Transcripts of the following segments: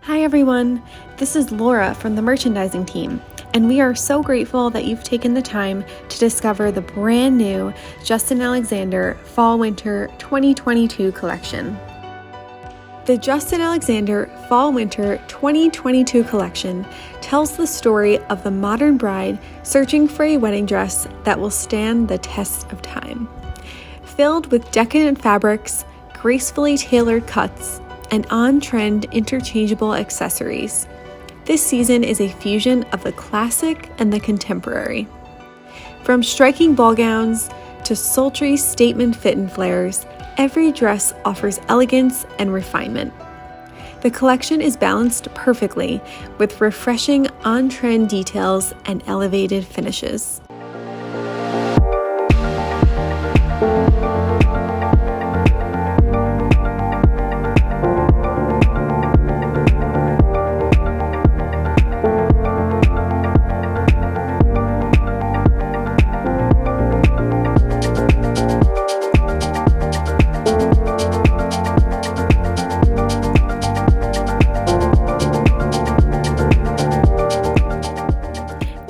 Hi everyone, this is Laura from the merchandising team, and we are so grateful that you've taken the time to discover the brand new Justin Alexander Fall/Winter 2022 collection. The Justin Alexander Fall/Winter 2022 collection tells the story of the modern bride searching for a wedding dress that will stand the test of time. Filled with decadent fabrics, gracefully tailored cuts, and on-trend interchangeable accessories, this season is a fusion of the classic and the contemporary. From striking ball gowns to sultry statement fit and flares, every dress offers elegance and refinement. The collection is balanced perfectly with refreshing on-trend details and elevated finishes.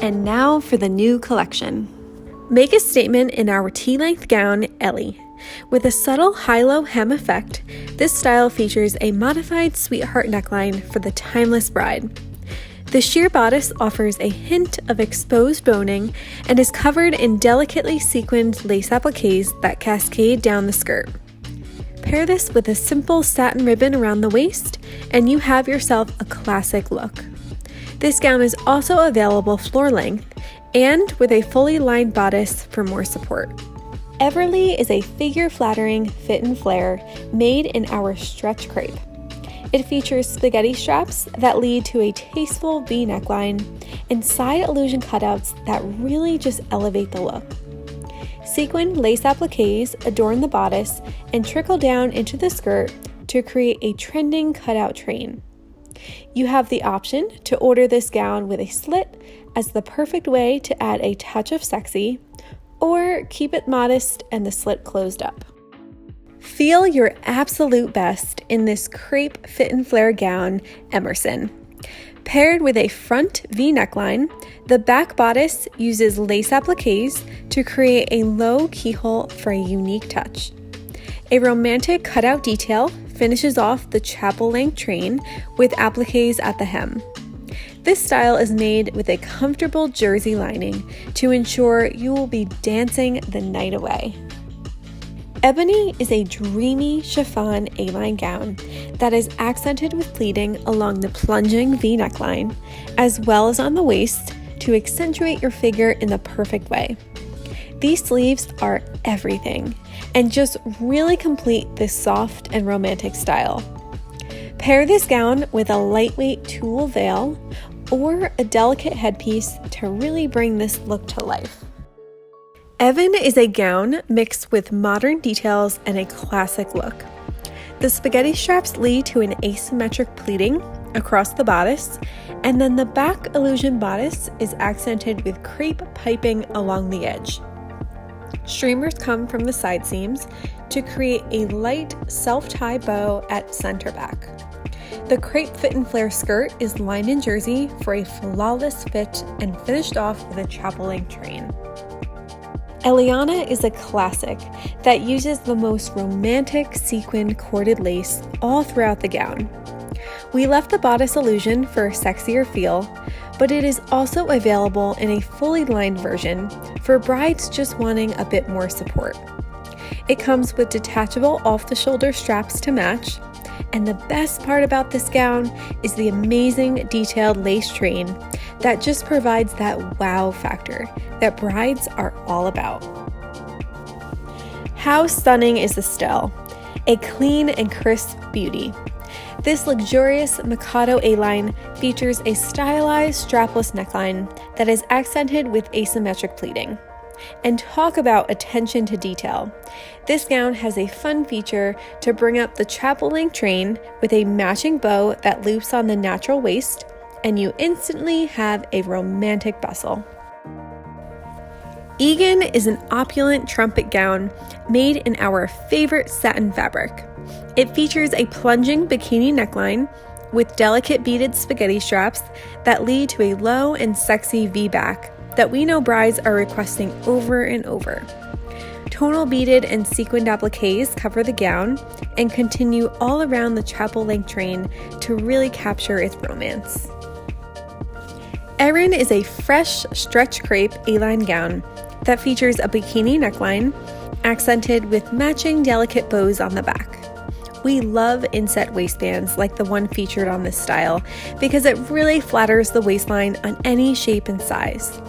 And now for the new collection. Make a statement in our T-length gown, Ellie. With a subtle high-low hem effect, this style features a modified sweetheart neckline for the timeless bride. The sheer bodice offers a hint of exposed boning and is covered in delicately sequined lace appliques that cascade down the skirt. Pair this with a simple satin ribbon around the waist, and you have yourself a classic look. This gown is also available floor length and with a fully lined bodice for more support. Everly is a figure-flattering fit and flare made in our stretch crepe. It features spaghetti straps that lead to a tasteful V neckline and side illusion cutouts that really just elevate the look. Sequined lace appliques adorn the bodice and trickle down into the skirt to create a trending cutout train. You have the option to order this gown with a slit as the perfect way to add a touch of sexy, or keep it modest and the slit closed up. Feel your absolute best in this crepe fit and flare gown, Emerson. Paired with a front V neckline, the back bodice uses lace appliques to create a low keyhole for a unique touch. A romantic cutout detail finishes off the chapel-length train with appliques at the hem. This style is made with a comfortable jersey lining to ensure you will be dancing the night away. Ebony is a dreamy chiffon A-line gown that is accented with pleating along the plunging V neckline, as well as on the waist to accentuate your figure in the perfect way. These sleeves are everything and just really complete this soft and romantic style. Pair this gown with a lightweight tulle veil or a delicate headpiece to really bring this look to life. Evan is a gown mixed with modern details and a classic look. The spaghetti straps lead to an asymmetric pleating across the bodice, and then the back illusion bodice is accented with crepe piping along the edge. Streamers come from the side seams to create a light self-tie bow at center back. The crepe fit and flare skirt is lined in jersey for a flawless fit and finished off with a chapel-length train. Eliana is a classic that uses the most romantic sequined corded lace all throughout the gown. We left the bodice illusion for a sexier feel, but it is also available in a fully lined version for brides just wanting a bit more support. It comes with detachable off-the-shoulder straps to match, and the best part about this gown is the amazing detailed lace train that just provides that wow factor that brides are all about. How stunning is the stele? A clean and crisp beauty. This luxurious Mikado A-line features a stylized strapless neckline that is accented with asymmetric pleating. And talk about attention to detail. This gown has a fun feature to bring up the chapel-length train with a matching bow that loops on the natural waist, and you instantly have a romantic bustle. Egan is an opulent trumpet gown made in our favorite satin fabric. It features a plunging bikini neckline, with delicate beaded spaghetti straps that lead to a low and sexy V-back that we know brides are requesting over and over. Tonal beaded and sequined appliques cover the gown and continue all around the chapel length train to really capture its romance. Erin is a fresh stretch crepe A-line gown that features a bikini neckline accented with matching delicate bows on the back. We love inset waistbands like the one featured on this style because it really flatters the waistline on any shape and size.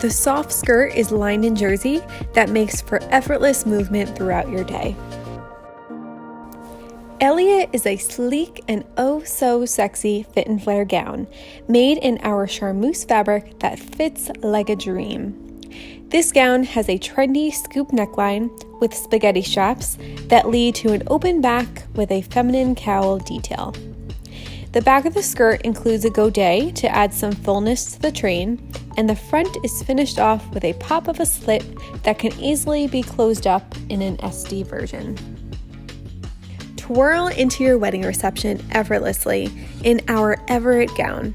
The soft skirt is lined in jersey that makes for effortless movement throughout your day. Elliot is a sleek and oh so sexy fit and flare gown made in our charmeuse fabric that fits like a dream. This gown has a trendy scoop neckline with spaghetti straps that lead to an open back with a feminine cowl detail. The back of the skirt includes a godet to add some fullness to the train, and the front is finished off with a pop of a slit that can easily be closed up in an SD version. Twirl into your wedding reception effortlessly in our Everett gown.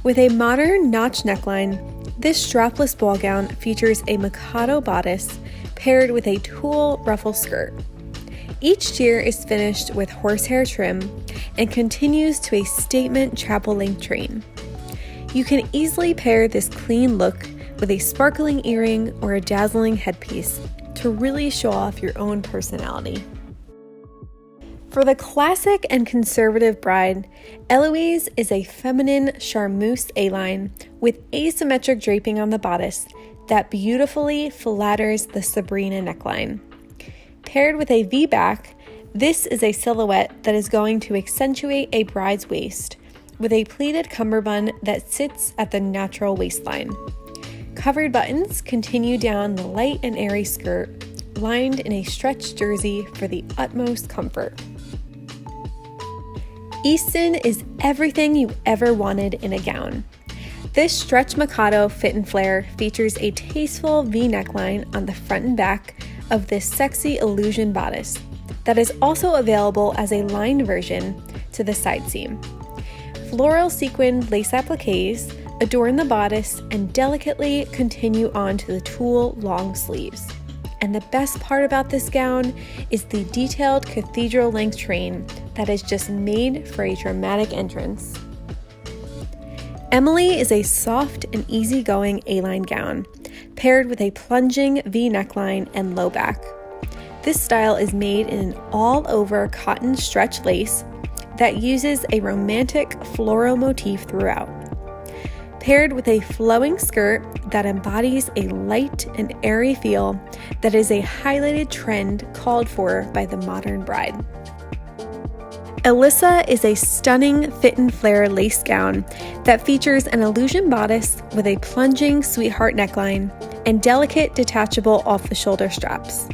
With a modern notch neckline, this strapless ball gown features a Mikado bodice paired with a tulle ruffle skirt. Each tier is finished with horsehair trim and continues to a statement chapel length train. You can easily pair this clean look with a sparkling earring or a dazzling headpiece to really show off your own personality. For the classic and conservative bride, Eloise is a feminine charmeuse A-line with asymmetric draping on the bodice that beautifully flatters the Sabrina neckline. Paired with a V-back, this is a silhouette that is going to accentuate a bride's waist with a pleated cummerbund that sits at the natural waistline. Covered buttons continue down the light and airy skirt, lined in a stretched jersey for the utmost comfort. Easton is everything you ever wanted in a gown. This stretch Mikado fit and flare features a tasteful V neckline on the front and back of this sexy illusion bodice that is also available as a lined version to the side seam. Floral sequined lace appliques adorn the bodice and delicately continue on to the tulle long sleeves. And the best part about this gown is the detailed cathedral length train that is just made for a dramatic entrance. Emily is a soft and easygoing A-line gown, paired with a plunging V neckline and low back. This style is made in an all-over cotton stretch lace that uses a romantic floral motif throughout. Paired with a flowing skirt that embodies a light and airy feel that is a highlighted trend called for by the modern bride. Alyssa is a stunning fit and flare lace gown that features an illusion bodice with a plunging sweetheart neckline and delicate detachable off-the-shoulder straps.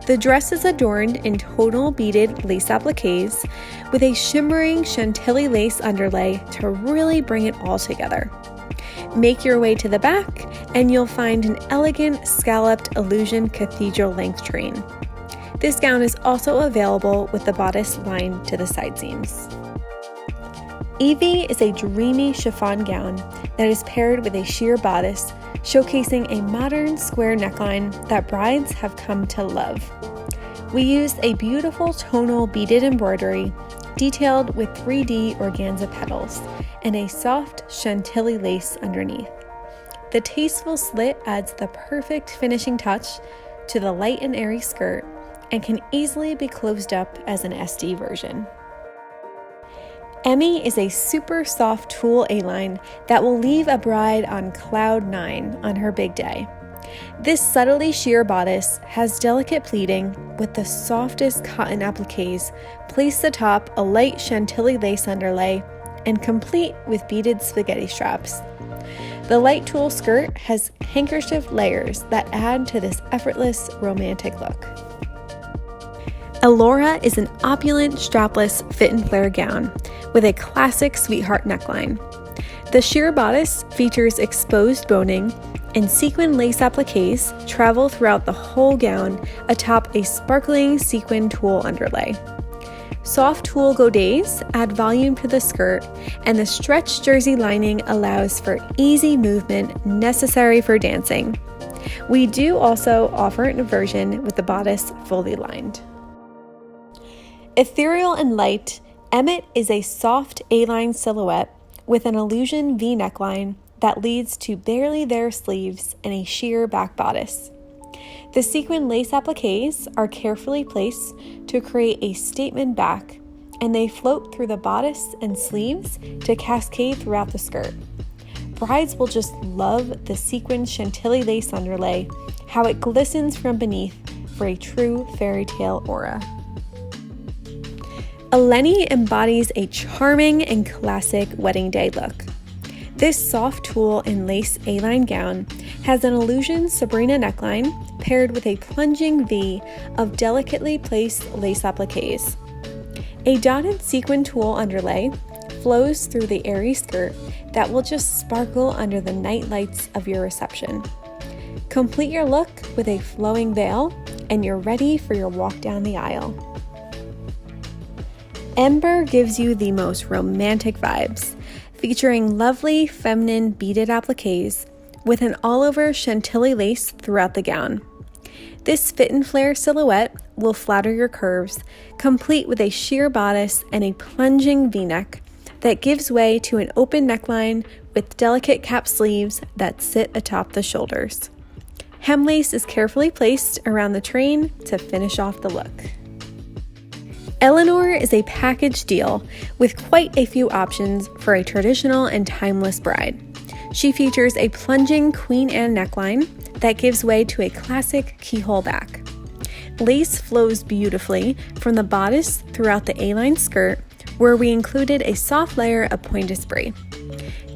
The dress is adorned in tonal beaded lace appliques with a shimmering chantilly lace underlay to really bring it all together. Make your way to the back and you'll find an elegant scalloped illusion cathedral length train. This gown is also available with the bodice lined to the side seams. Evie is a dreamy chiffon gown that is paired with a sheer bodice, showcasing a modern square neckline that brides have come to love. We used a beautiful tonal beaded embroidery detailed with 3D organza petals and a soft chantilly lace underneath. The tasteful slit adds the perfect finishing touch to the light and airy skirt and can easily be closed up as an SD version. Emmy is a super soft tulle A-line that will leave a bride on cloud 9 on her big day. This subtly sheer bodice has delicate pleating with the softest cotton appliques placed atop a light chantilly lace underlay and complete with beaded spaghetti straps. The light tulle skirt has handkerchief layers that add to this effortless romantic look. Elora is an opulent strapless fit and flare gown with a classic sweetheart neckline. The sheer bodice features exposed boning and sequin lace appliques travel throughout the whole gown atop a sparkling sequin tulle underlay. Soft tulle godets add volume to the skirt, and the stretched jersey lining allows for easy movement necessary for dancing. We do also offer a version with the bodice fully lined. Ethereal and light, Emmett is a soft A-line silhouette with an illusion V neckline that leads to barely there sleeves and a sheer back bodice. The sequin lace appliques are carefully placed to create a statement back, and they float through the bodice and sleeves to cascade throughout the skirt. Brides will just love the sequin chantilly lace underlay, how it glistens from beneath for a true fairy tale aura. Eleni embodies a charming and classic wedding day look. This soft tulle and lace A-line gown has an illusion Sabrina neckline paired with a plunging V of delicately placed lace appliques. A dotted sequin tulle underlay flows through the airy skirt that will just sparkle under the night lights of your reception. Complete your look with a flowing veil, and you're ready for your walk down the aisle. Ember gives you the most romantic vibes, featuring lovely feminine beaded appliques with an all-over chantilly lace throughout the gown. This fit and flare silhouette will flatter your curves, complete with a sheer bodice and a plunging V-neck that gives way to an open neckline with delicate cap sleeves that sit atop the shoulders. Hem lace is carefully placed around the train to finish off the look. Eleanor is a package deal with quite a few options for a traditional and timeless bride. She features a plunging Queen Anne neckline that gives way to a classic keyhole back. Lace flows beautifully from the bodice throughout the A-line skirt, where we included a soft layer of point de spray.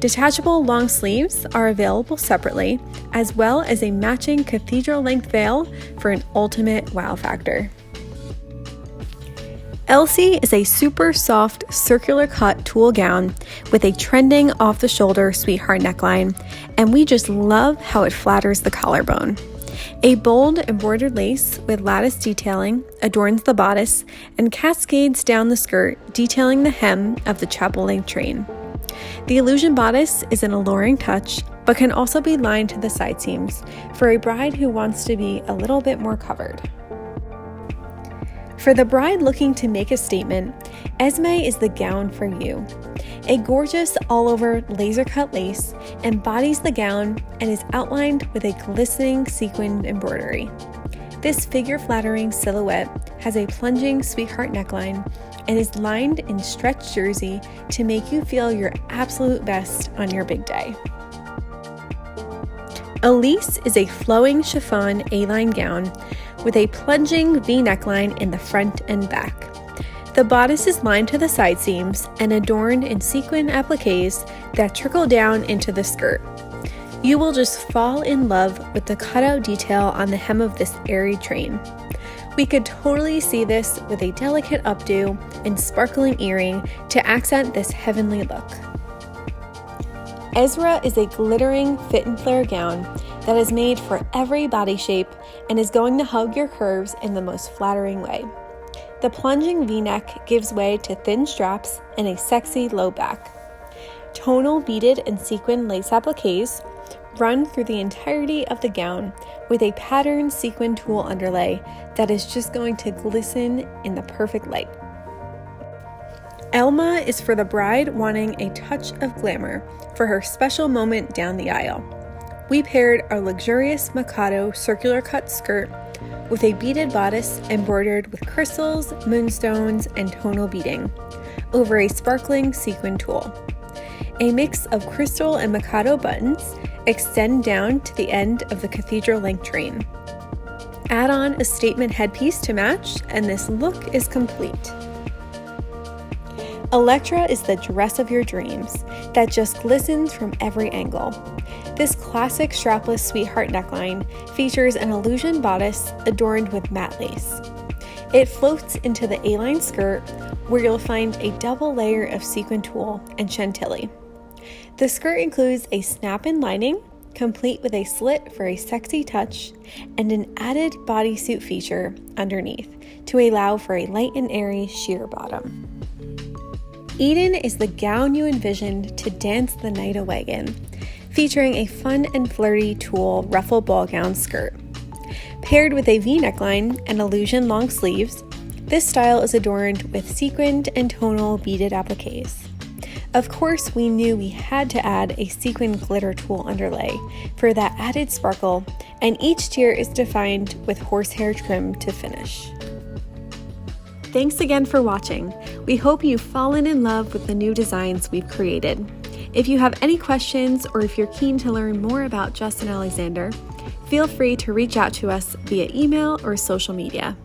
Detachable long sleeves are available separately, as well as a matching cathedral-length veil for an ultimate wow factor. Elsie is a super soft circular cut tulle gown with a trending off-the-shoulder sweetheart neckline, and we just love how it flatters the collarbone. A bold embroidered lace with lattice detailing adorns the bodice and cascades down the skirt, detailing the hem of the chapel-length train. The illusion bodice is an alluring touch, but can also be lined to the side seams for a bride who wants to be a little bit more covered. For the bride looking to make a statement, Esme is the gown for you. A gorgeous all-over laser-cut lace embodies the gown and is outlined with a glistening sequined embroidery. This figure-flattering silhouette has a plunging sweetheart neckline and is lined in stretched jersey to make you feel your absolute best on your big day. Elise is a flowing chiffon A-line gown with a plunging V neckline in the front and back. The bodice is lined to the side seams and adorned in sequin appliques that trickle down into the skirt. You will just fall in love with the cutout detail on the hem of this airy train. We could totally see this with a delicate updo and sparkling earring to accent this heavenly look. Ezra is a glittering fit and flare gown that is made for every body shape and is going to hug your curves in the most flattering way. The plunging V-neck gives way to thin straps and a sexy low back. Tonal beaded and sequin lace appliques run through the entirety of the gown with a patterned sequin tulle underlay that is just going to glisten in the perfect light. Elma is for the bride wanting a touch of glamour for her special moment down the aisle. We paired our luxurious Mikado circular cut skirt with a beaded bodice embroidered with crystals, moonstones, and tonal beading over a sparkling sequin tulle. A mix of crystal and Mikado buttons extend down to the end of the cathedral-length train. Add on a statement headpiece to match, and this look is complete. Electra is the dress of your dreams that just glistens from every angle. This classic strapless sweetheart neckline features an illusion bodice adorned with matte lace. It floats into the A-line skirt where you'll find a double layer of sequin tulle and chantilly. The skirt includes a snap-in lining complete with a slit for a sexy touch and an added bodysuit feature underneath to allow for a light and airy sheer bottom. Eden is the gown you envisioned to dance the night away in, featuring a fun and flirty tulle ruffle ball gown skirt. Paired with a V neckline and illusion long sleeves, this style is adorned with sequined and tonal beaded appliques. Of course, we knew we had to add a sequin glitter tulle underlay for that added sparkle, and each tier is defined with horsehair trim to finish. Thanks again for watching. We hope you've fallen in love with the new designs we've created. If you have any questions or if you're keen to learn more about Justin Alexander, feel free to reach out to us via email or social media.